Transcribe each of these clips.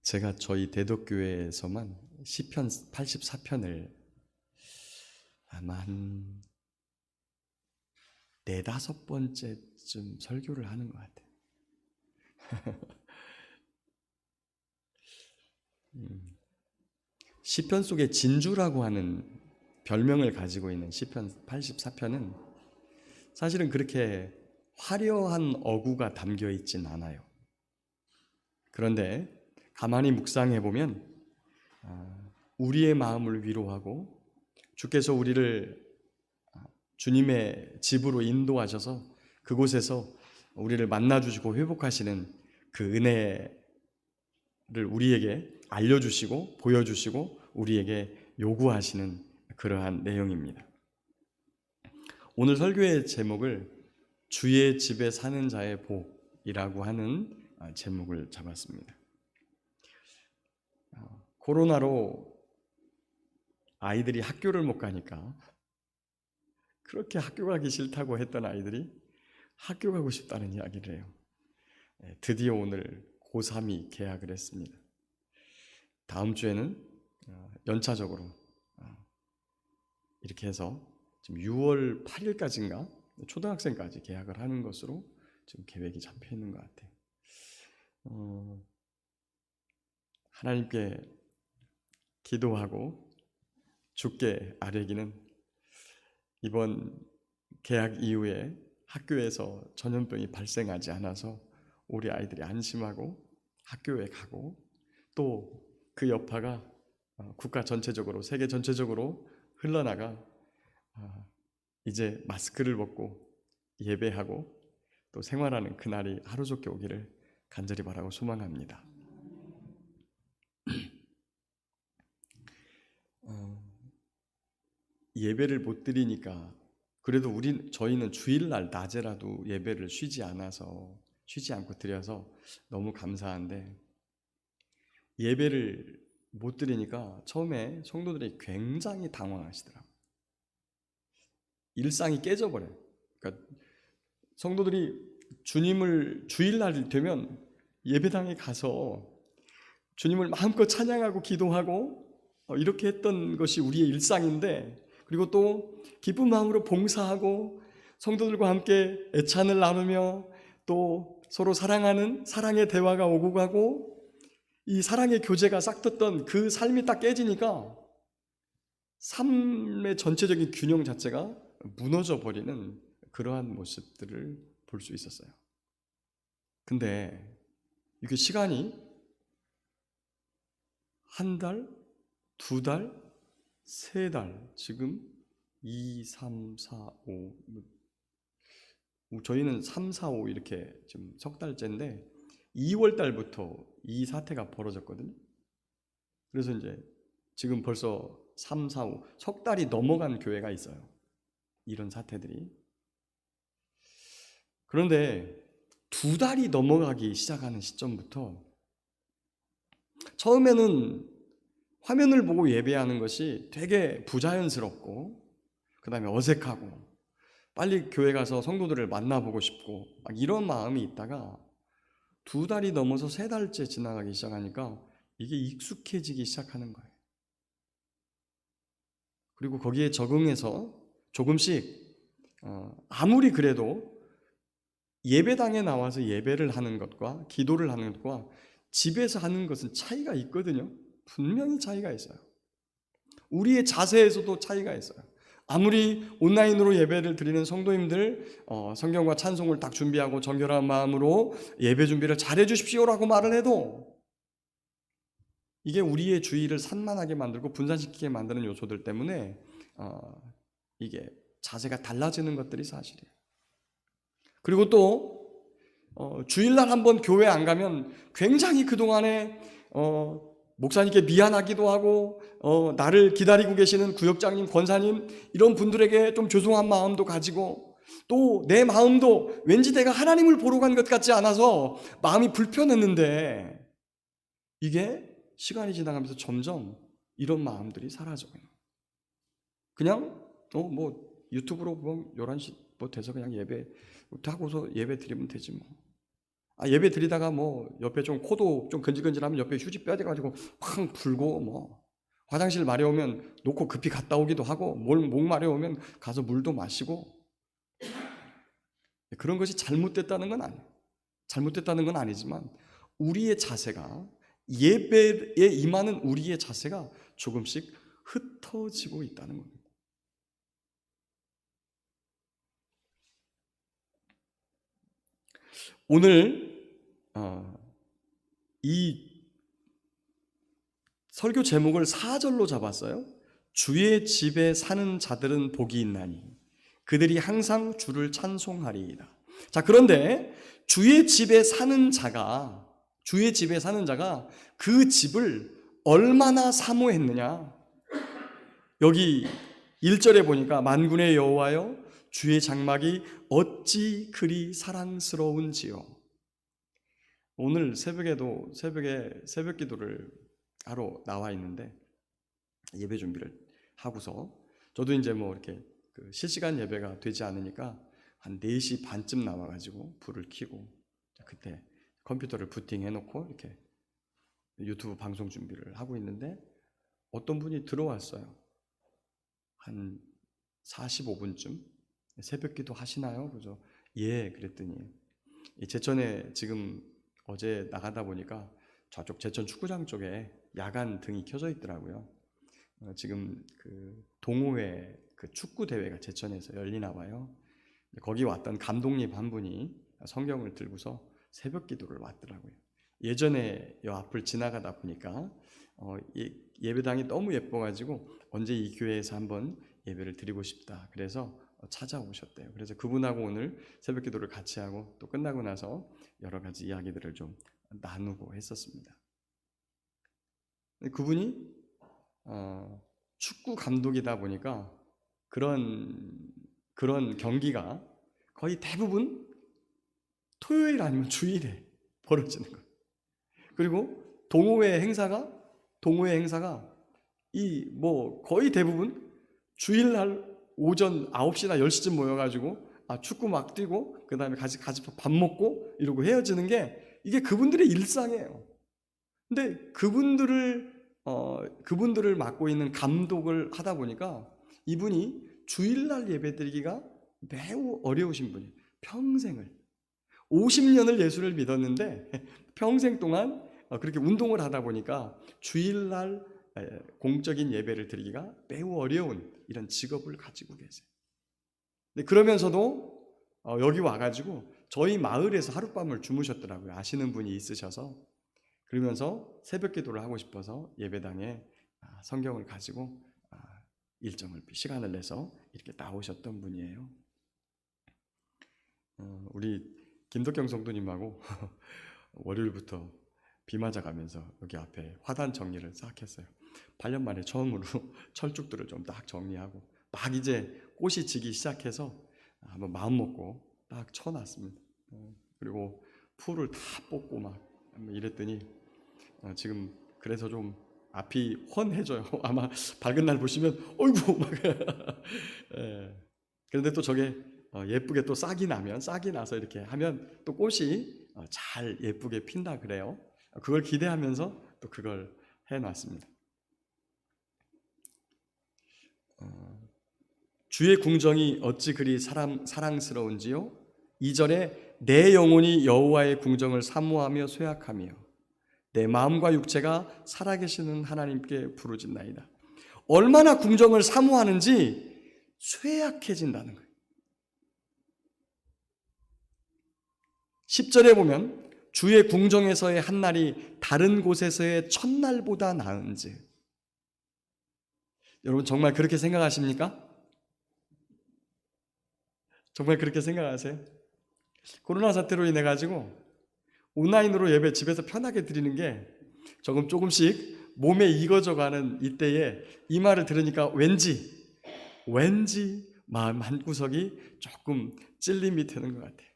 제가 저희 대덕교회에서만 시편 84편을 아마 한 네다섯 번째쯤 설교를 하는 것 같아요. 시편 속에 진주라고 하는 별명을 가지고 있는 시편 84편은 사실은 그렇게 화려한 어구가 담겨 있진 않아요. 그런데 가만히 묵상해 보면 우리의 마음을 위로하고 주께서 우리를 주님의 집으로 인도하셔서 그곳에서 우리를 만나주시고 회복하시는 그 은혜를 우리에게 알려주시고 보여주시고 우리에게 요구하시는 그러한 내용입니다. 오늘 설교의 제목을 주의 집에 사는 자의 복이라고 하는 제목을 잡았습니다. 코로나로 아이들이 학교를 못 가니까 그렇게 학교 가기 싫다고 했던 아이들이 학교 가고 싶다는 이야기를 해요. 드디어 오늘 고3이 개학을 했습니다. 다음 주에는 연차적으로 이렇게 해서 지금 6월 8일까지인가 초등학생까지 개학을 하는 것으로 지금 계획이 잡혀 있는 것 같아요. 하나님께 기도하고 주께 아뢰기는 이번 개학 이후에 학교에서 전염병이 발생하지 않아서 우리 아이들이 안심하고 학교에 가고 또 그 여파가 국가 전체적으로 세계 전체적으로 흘러나가 이제 마스크를 벗고 예배하고 또 생활하는 그날이 하루속히 오기를 간절히 바라고 소망합니다. 예배를 못 드리니까 그래도 저희는 주일날 낮에라도 예배를 쉬지 않고 드려서 너무 감사한데 예배를 못 드리니까 처음에 성도들이 굉장히 당황하시더라고요. 일상이 깨져버려요. 그러니까 성도들이 주님을 주일날 되면 예배당에 가서 주님을 마음껏 찬양하고 기도하고 이렇게 했던 것이 우리의 일상인데 그리고 또 기쁜 마음으로 봉사하고 성도들과 함께 애찬을 나누며 또 서로 사랑하는 사랑의 대화가 오고 가고 이 사랑의 교제가 싹텄던 그 삶이 딱 깨지니까 삶의 전체적인 균형 자체가 무너져 버리는 그러한 모습들을 볼 수 있었어요. 근데 이게 시간이 한 달, 두 달, 세 달, 지금 2, 3, 4, 5 저희는 3, 4, 5 이렇게 지금 석 달째인데 2월 달부터 이 사태가 벌어졌거든요. 그래서 이제 지금 벌써 3, 4, 5 석 달이 넘어간 교회가 있어요. 이런 사태들이. 그런데 두 달이 넘어가기 시작하는 시점부터 처음에는 화면을 보고 예배하는 것이 되게 부자연스럽고 그 다음에 어색하고 빨리 교회 가서 성도들을 만나보고 싶고 막 이런 마음이 있다가 두 달이 넘어서 세 달째 지나가기 시작하니까 이게 익숙해지기 시작하는 거예요. 그리고 거기에 적응해서 조금씩 아무리 그래도 예배당에 나와서 예배를 하는 것과 기도를 하는 것과 집에서 하는 것은 차이가 있거든요. 분명히 차이가 있어요. 우리의 자세에서도 차이가 있어요. 아무리 온라인으로 예배를 드리는 성도님들 성경과 찬송을 딱 준비하고 정결한 마음으로 예배 준비를 잘해 주십시오라고 말을 해도 이게 우리의 주의를 산만하게 만들고 분산시키게 만드는 요소들 때문에 이게 자세가 달라지는 것들이 사실이에요. 그리고 또 주일날 한번 교회 안 가면 굉장히 그동안에 목사님께 미안하기도 하고 나를 기다리고 계시는 구역장님, 권사님 이런 분들에게 좀 죄송한 마음도 가지고 또 내 마음도 왠지 내가 하나님을 보러 간 것 같지 않아서 마음이 불편했는데 이게 시간이 지나가면서 점점 이런 마음들이 사라져요. 그냥 뭐 유튜브로 보면 11시 뭐 돼서 그냥 예배 하고서 예배 드리면 되지 뭐. 예배 드리다가 뭐 옆에 좀 코도 좀 근질근질하면 옆에 휴지 빼가지고 팡 불고, 뭐 화장실 마려우면 놓고 급히 갔다 오기도 하고, 목 마려우면 가서 물도 마시고. 그런 것이 잘못됐다는 건 아니지만 우리의 자세가, 예배에 임하는 우리의 자세가 조금씩 흩어지고 있다는 겁니다. 오늘 이 설교 제목을 4절로 잡았어요. 주의 집에 사는 자들은 복이 있나니 그들이 항상 주를 찬송하리이다. 자, 그런데 주의 집에 사는 자가 그 집을 얼마나 사모했느냐. 여기 1절에 보니까 만군의 여호와여 주의 장막이 어찌 그리 사랑스러운지요. 오늘 새벽에 새벽 기도를 하러 나와 있는데, 예배 준비를 하고서 저도 이제 뭐 이렇게 실시간 예배가 되지 않으니까 한 4시 반쯤 나와가지고 불을 켜고 그때 컴퓨터를 부팅해 놓고 이렇게 유튜브 방송 준비를 하고 있는데 어떤 분이 들어왔어요. 한 45분쯤 새벽 기도 하시나요? 그래서 예, 그랬더니 제천에 지금 어제 나가다 보니까 저쪽 제천 축구장 쪽에 야간 등이 켜져 있더라고요. 지금 그 동호회 그 축구 대회가 제천에서 열리나 봐요. 거기 왔던 감독님 한 분이 성경을 들고서 새벽 기도를 왔더라고요. 예전에 이 앞을 지나가다 보니까 예배당이 너무 예뻐가지고 언제 이 교회에서 한번 예배를 드리고 싶다. 그래서 찾아오셨대요. 그래서 그분하고 오늘 새벽 기도를 같이 하고 또 끝나고 나서 여러 가지 이야기들을 좀 나누고 했었습니다. 그분이 축구 감독이다 보니까 그런 경기가 거의 대부분 토요일 아니면 주일에 벌어지는 거예요. 그리고 동호회 행사가 거의 대부분 주일날 오전 9시나 10시쯤 모여가지고 축구 막 뛰고 그 다음에 같이 밥 먹고 이러고 헤어지는 게 이게 그분들의 일상이에요. 근데 그분들을 맡고 있는 감독을 하다 보니까 이분이 주일날 예배드리기가 매우 어려우신 분이에요. 평생을 50년을 예수를 믿었는데 평생 동안 그렇게 운동을 하다 보니까 주일날 공적인 예배를 드리기가 매우 어려운 이런 직업을 가지고 계세요. 그러면서도 여기 와가지고 저희 마을에서 하룻밤을 주무셨더라고요. 아시는 분이 있으셔서. 그러면서 새벽 기도를 하고 싶어서 예배당에 성경을 가지고 시간을 내서 이렇게 나오셨던 분이에요. 우리 김덕경 성도님하고 월요일부터 비 맞아가면서 여기 앞에 화단 정리를 싹 했어요. 8년 만에 처음으로 철쭉들을 좀 딱 정리하고 막 이제 꽃이 지기 시작해서 한번 마음 먹고 딱 쳐놨습니다. 그리고 풀을 다 뽑고 막 이랬더니 지금 그래서 좀 앞이 훤해져요. 아마 밝은 날 보시면 어이구 막 그런데 또 저게 예쁘게 또 싹이 나서 이렇게 하면 또 꽃이 잘 예쁘게 핀다 그래요. 그걸 기대하면서 또 그걸 해놨습니다. 주의 궁정이 어찌 그리 사랑스러운지요. 2절에 내 영혼이 여호와의 궁정을 사모하며 쇠약하며 내 마음과 육체가 살아계시는 하나님께 부르짖나이다. 얼마나 궁정을 사모하는지 쇠약해진다는 거예요. 10절에 보면 주의 궁정에서의 한 날이 다른 곳에서의 첫날보다 나은지. 여러분 정말 그렇게 생각하십니까? 정말 그렇게 생각하세요? 코로나 사태로 인해 가지고 온라인으로 예배 집에서 편하게 드리는 게 조금씩 몸에 익어져가는 이때에 이 말을 들으니까 왠지 마음 한구석이 조금 찔림이 되는 것 같아요.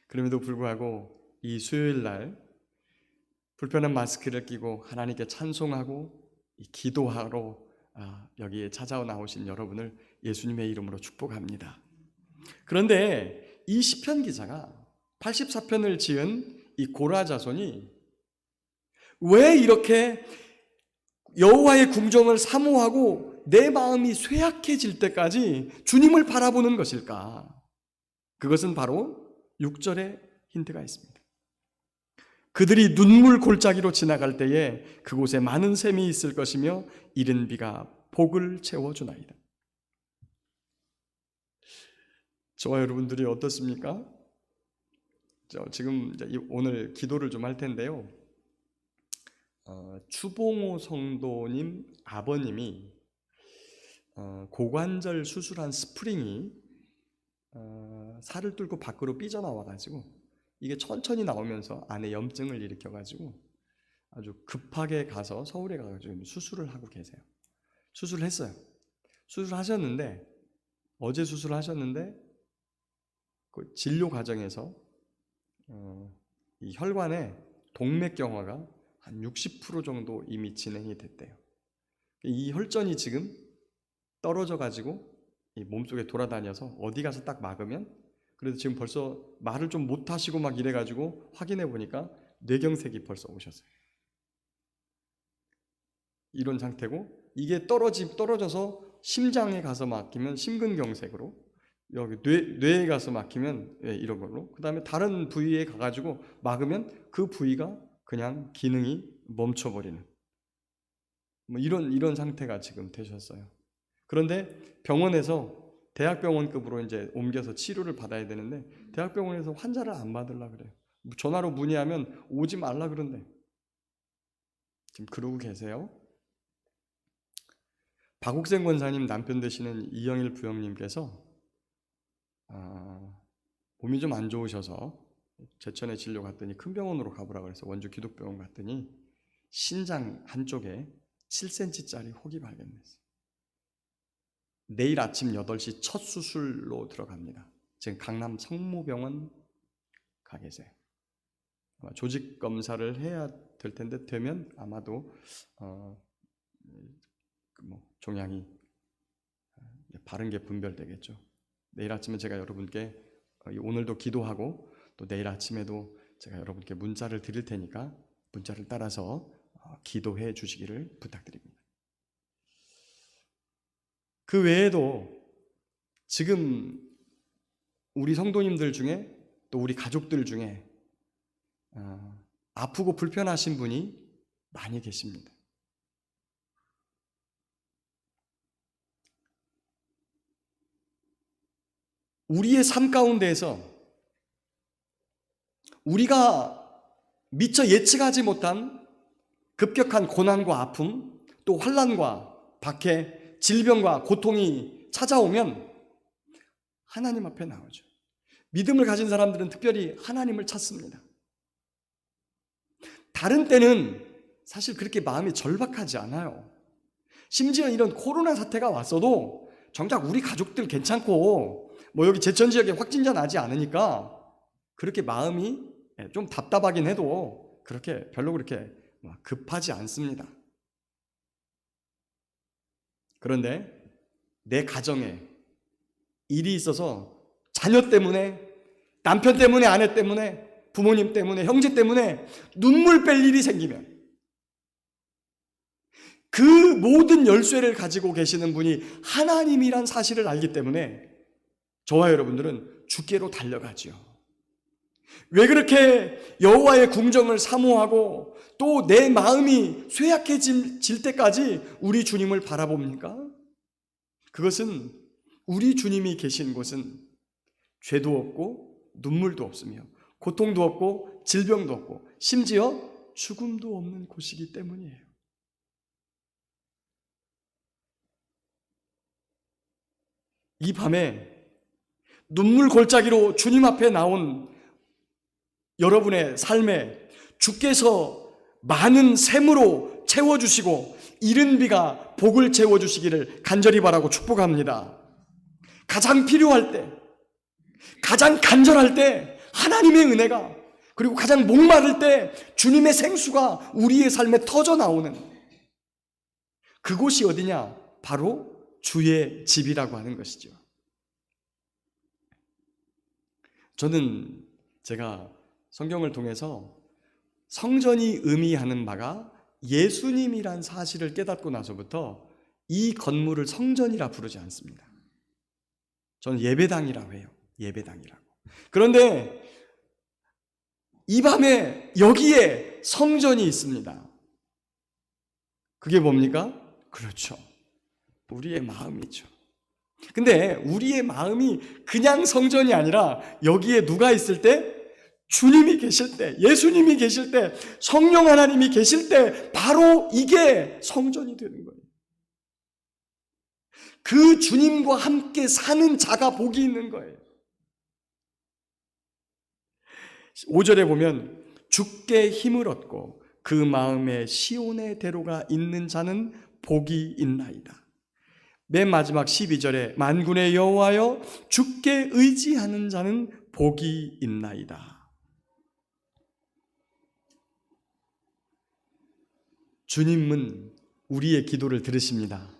그럼에도 불구하고 이 수요일 날 불편한 마스크를 끼고 하나님께 찬송하고 기도하러 여기에 찾아와 나오신 여러분을 예수님의 이름으로 축복합니다. 그런데 이 시편 기자가 84편을 지은 이 고라 자손이 왜 이렇게 여호와의 궁정을 사모하고 내 마음이 쇠약해질 때까지 주님을 바라보는 것일까? 그것은 바로 6절에 힌트가 있습니다. 그들이 눈물 골짜기로 지나갈 때에 그곳에 많은 샘이 있을 것이며 이른 비가 복을 채워주나이다. 저와 여러분들이 어떻습니까? 지금 오늘 기도를 좀 할 텐데요. 추봉호 성도님 아버님이 고관절 수술한 스프링이 살을 뚫고 밖으로 삐져나와가지고 이게 천천히 나오면서 안에 염증을 일으켜가지고 아주 급하게 가서 서울에 가가지고 수술을 하고 계세요. 수술을 했어요. 수술하셨는데 어제 수술하셨는데 그 진료 과정에서 이 혈관에 동맥경화가 한 60% 정도 이미 진행이 됐대요. 이 혈전이 지금 떨어져 가지고 이 몸속에 돌아다녀서 어디 가서 딱 막으면, 그래도 지금 벌써 말을 좀 못하시고 막 이래 가지고 확인해 보니까 뇌경색이 벌써 오셨어요. 이런 상태고, 이게 떨어져서 심장에 가서 막히면 심근경색으로, 여기 뇌에 가서 막히면 이런 걸로, 그 다음에 다른 부위에 가가지고 막으면 그 부위가 그냥 기능이 멈춰버리는 뭐 이런 상태가 지금 되셨어요. 그런데 병원에서 대학병원급으로 이제 옮겨서 치료를 받아야 되는데 대학병원에서 환자를 안 받으려 그래요. 전화로 문의하면 오지 말라 그런데 지금 그러고 계세요. 박옥생 권사님 남편 되시는 이영일 부형님께서 몸이 좀 안 좋으셔서 제천에 진료 갔더니 큰 병원으로 가보라 그래서 원주 기독병원 갔더니 신장 한쪽에 7cm짜리 혹이 발견됐어요. 내일 아침 8시 첫 수술로 들어갑니다. 지금 강남 성모병원 가 계세요. 아마 조직 검사를 해야 될 텐데 되면 아마도 종양이 바른 게 분별되겠죠. 내일 아침에 제가 여러분께 오늘도 기도하고 또 내일 아침에도 제가 여러분께 문자를 드릴 테니까 문자를 따라서 기도해 주시기를 부탁드립니다. 그 외에도 지금 우리 성도님들 중에 또 우리 가족들 중에 아프고 불편하신 분이 많이 계십니다. 우리의 삶 가운데에서 우리가 미처 예측하지 못한 급격한 고난과 아픔, 또 환난과 박해, 질병과 고통이 찾아오면 하나님 앞에 나오죠. 믿음을 가진 사람들은 특별히 하나님을 찾습니다. 다른 때는 사실 그렇게 마음이 절박하지 않아요. 심지어 이런 코로나 사태가 왔어도 정작 우리 가족들 괜찮고 뭐 여기 제천 지역에 확진자 나지 않으니까 그렇게 마음이 좀 답답하긴 해도 그렇게 별로 그렇게 급하지 않습니다. 그런데 내 가정에 일이 있어서 자녀 때문에, 남편 때문에, 아내 때문에, 부모님 때문에, 형제 때문에 눈물 뺄 일이 생기면 그 모든 열쇠를 가지고 계시는 분이 하나님이란 사실을 알기 때문에 저와 여러분들은 주께로 달려가지요. 왜 그렇게 여호와의 궁정을 사모하고 또 내 마음이 쇠약해질 때까지 우리 주님을 바라봅니까? 그것은 우리 주님이 계신 곳은 죄도 없고 눈물도 없으며 고통도 없고 질병도 없고 심지어 죽음도 없는 곳이기 때문이에요. 이 밤에 눈물 골짜기로 주님 앞에 나온 여러분의 삶에 주께서 많은 샘으로 채워주시고 이른 비가 복을 채워주시기를 간절히 바라고 축복합니다. 가장 필요할 때, 가장 간절할 때 하나님의 은혜가, 그리고 가장 목마를 때 주님의 생수가 우리의 삶에 터져 나오는 그곳이 어디냐? 바로 주의 집이라고 하는 것이죠. 저는 제가 성경을 통해서 성전이 의미하는 바가 예수님이란 사실을 깨닫고 나서부터 이 건물을 성전이라 부르지 않습니다. 저는 예배당이라고 해요. 예배당이라고. 그런데 이 밤에 여기에 성전이 있습니다. 그게 뭡니까? 그렇죠. 우리의 마음이죠. 근데 우리의 마음이 그냥 성전이 아니라 여기에 누가 있을 때? 주님이 계실 때, 예수님이 계실 때, 성령 하나님이 계실 때 바로 이게 성전이 되는 거예요. 그 주님과 함께 사는 자가 복이 있는 거예요. 5절에 보면 주께 힘을 얻고 그 마음에 시온의 대로가 있는 자는 복이 있나이다. 맨 마지막 12절에 만군의 여호와여 주께 의지하는 자는 복이 있나이다. 주님은 우리의 기도를 들으십니다.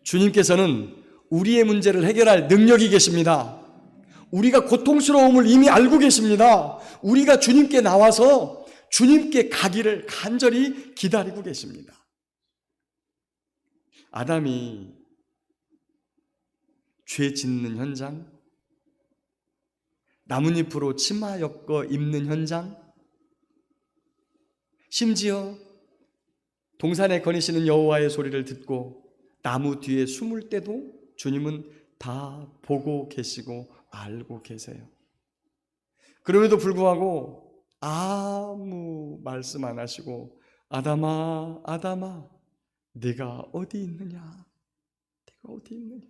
주님께서는 우리의 문제를 해결할 능력이 계십니다. 우리가 고통스러움을 이미 알고 계십니다. 우리가 주님께 나와서 주님께 가기를 간절히 기다리고 계십니다. 아담이 죄 짓는 현장, 나뭇잎으로 치마 엮어 입는 현장, 심지어 동산에 거니시는 여호와의 소리를 듣고 나무 뒤에 숨을 때도 주님은 다 보고 계시고 알고 계세요. 그럼에도 불구하고 아무 말씀 안 하시고 아담아 아담아 네가 어디 있느냐, 네가 어디 있느냐.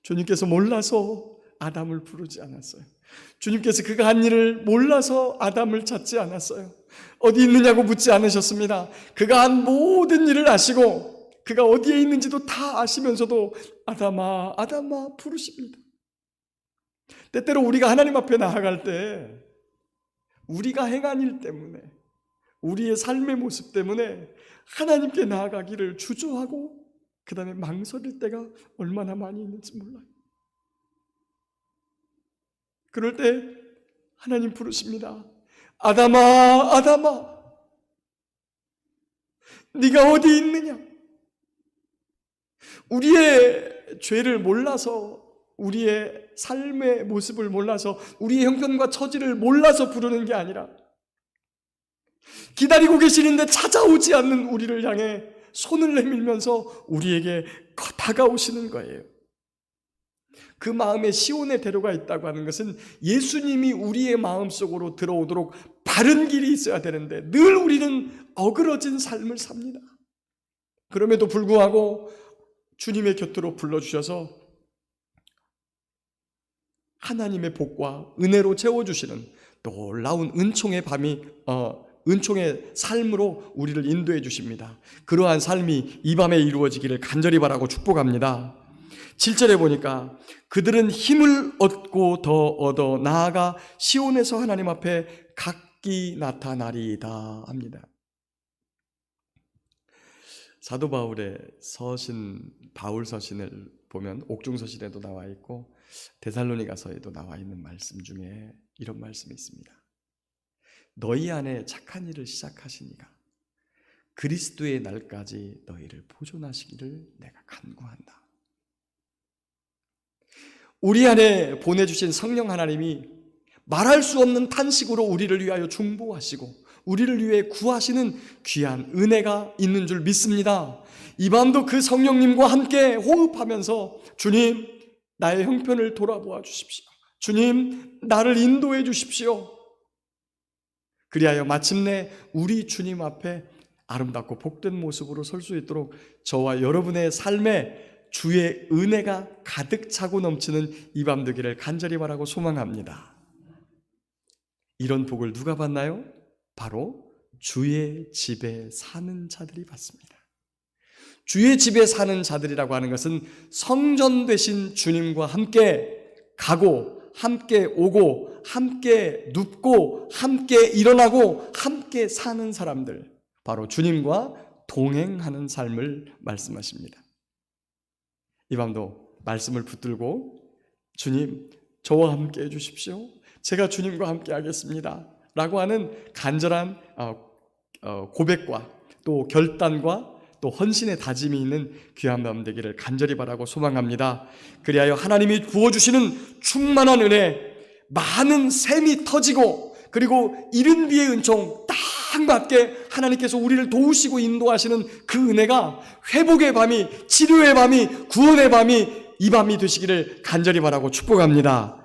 주님께서 몰라서 아담을 부르지 않았어요. 주님께서 그가 한 일을 몰라서 아담을 찾지 않았어요. 어디 있느냐고 묻지 않으셨습니다. 그가 한 모든 일을 아시고 그가 어디에 있는지도 다 아시면서도 아담아 아담아 부르십니다. 때때로 우리가 하나님 앞에 나아갈 때 우리가 행한 일 때문에, 우리의 삶의 모습 때문에 하나님께 나아가기를 주저하고 그 다음에 망설일 때가 얼마나 많이 있는지 몰라요. 그럴 때 하나님 부르십니다. 아담아 아담아 네가 어디 있느냐. 우리의 죄를 몰라서, 우리의 삶의 모습을 몰라서, 우리의 형편과 처지를 몰라서 부르는 게 아니라 기다리고 계시는데 찾아오지 않는 우리를 향해 손을 내밀면서 우리에게 다가오시는 거예요. 그 마음에 시온의 대로가 있다고 하는 것은 예수님이 우리의 마음속으로 들어오도록 바른 길이 있어야 되는데 늘 우리는 어그러진 삶을 삽니다. 그럼에도 불구하고 주님의 곁으로 불러주셔서 하나님의 복과 은혜로 채워주시는 놀라운 은총의 은총의 삶으로 우리를 인도해 주십니다. 그러한 삶이 이 밤에 이루어지기를 간절히 바라고 축복합니다. 7절에 보니까 그들은 힘을 얻고 더 얻어 나아가 시온에서 하나님 앞에 각기 나타나리이다 합니다. 사도 바울의 서신, 바울 서신을 보면 옥중서신에도 나와 있고 데살로니가서에도 나와 있는 말씀 중에 이런 말씀이 있습니다. 너희 안에 착한 일을 시작하시니가 그리스도의 날까지 너희를 보존하시기를 내가 간구한다. 우리 안에 보내주신 성령 하나님이 말할 수 없는 탄식으로 우리를 위하여 중보하시고 우리를 위해 구하시는 귀한 은혜가 있는 줄 믿습니다. 이 밤도 그 성령님과 함께 호흡하면서 주님, 나의 형편을 돌아보아 주십시오. 주님, 나를 인도해 주십시오. 그리하여 마침내 우리 주님 앞에 아름답고 복된 모습으로 설 수 있도록 저와 여러분의 삶에 주의 은혜가 가득 차고 넘치는 이 밤 되기를 간절히 바라고 소망합니다. 이런 복을 누가 받나요? 바로 주의 집에 사는 자들이 받습니다. 주의 집에 사는 자들이라고 하는 것은 성전 되신 주님과 함께 가고 함께 오고 함께 눕고 함께 일어나고 함께 사는 사람들, 바로 주님과 동행하는 삶을 말씀하십니다. 이 밤도 말씀을 붙들고 주님, 저와 함께 해주십시오. 제가 주님과 함께 하겠습니다 라고 하는 간절한 고백과 또 결단과 또 헌신의 다짐이 있는 귀한 마음 되기를 간절히 바라고 소망합니다. 그리하여 하나님이 부어주시는 충만한 은혜, 많은 샘이 터지고 그리고 이른 비의 은총 딱 맞게 하나님께서 우리를 도우시고 인도하시는 그 은혜가 회복의 밤이, 치료의 밤이, 구원의 밤이 이 밤이 되시기를 간절히 바라고 축복합니다.